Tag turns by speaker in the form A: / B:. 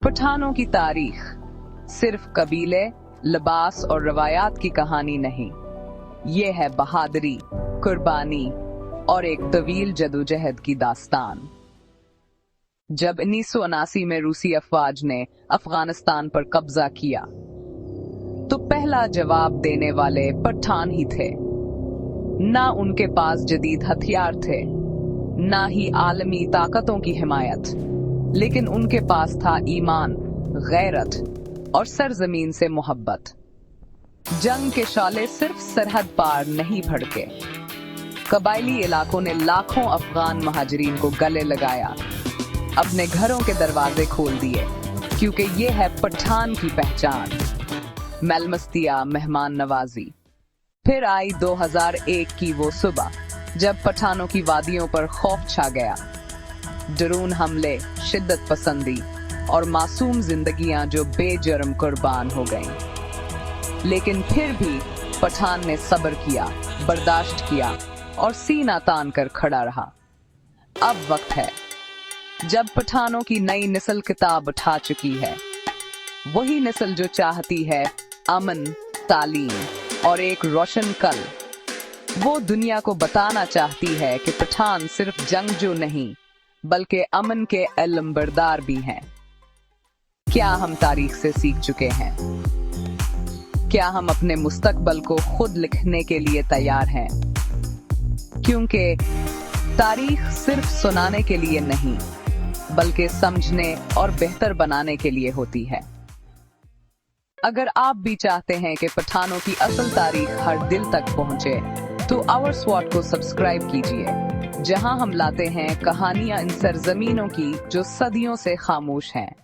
A: पठानों की तारीख सिर्फ कबीले, लिबास और रवायात की कहानी नहीं, ये है बहादुरी, कुर्बानी और एक तवील जदोजहद की दास्तान। जब 1979 में रूसी अफवाज ने अफगानिस्तान पर कब्जा किया, तो पहला जवाब देने वाले पठान ही थे। ना उनके पास जदीद हथियार थे, ना ही आलमी ताकतों की हिमायत, लेकिन उनके पास था ईमान, गैरत और सरजमीन से मोहब्बत। जंग के शौले सिर्फ सरहद पार नहीं भड़के, कबायली इलाकों ने लाखों अफगान महाजरीन को गले लगाया, अपने घरों के दरवाजे खोल दिए, क्योंकि ये है पठान की पहचान, मेलमस्तिया, मेहमान नवाजी। फिर आई 2001 की वो सुबह, जब पठानों की वादियों पर खौफ छा गया। डरून हमले, शिद्दत पसंदी और मासूम जिंदगियां जो बेजर्म कुर्बान हो गईं। लेकिन फिर भी पठान ने सब्र किया, बर्दाश्त किया और सीना तान कर खड़ा रहा। अब वक्त है जब पठानों की नई नस्ल किताब उठा चुकी है, वही नस्ल जो चाहती है अमन, तालीम और एक रोशन कल। वो दुनिया को बताना चाहती है कि पठान सिर्फ जंगजू नहीं, बल्कि अमन के इल्मबरदार भी हैं। क्या हम तारीख से सीख चुके हैं? क्या हम अपने मुस्तकबल को खुद लिखने के लिए तैयार हैं? क्योंकि तारीख सिर्फ सुनाने के लिए नहीं, बल्कि समझने और बेहतर बनाने के लिए होती है। अगर आप भी चाहते हैं कि पठानों की असल तारीख हर दिल तक पहुंचे, तो आवर स्वॉट को सब्सक्राइब कीजिए, जहां हम लाते हैं कहानियां इन सरजमीनों की जो सदियों से खामोश हैं।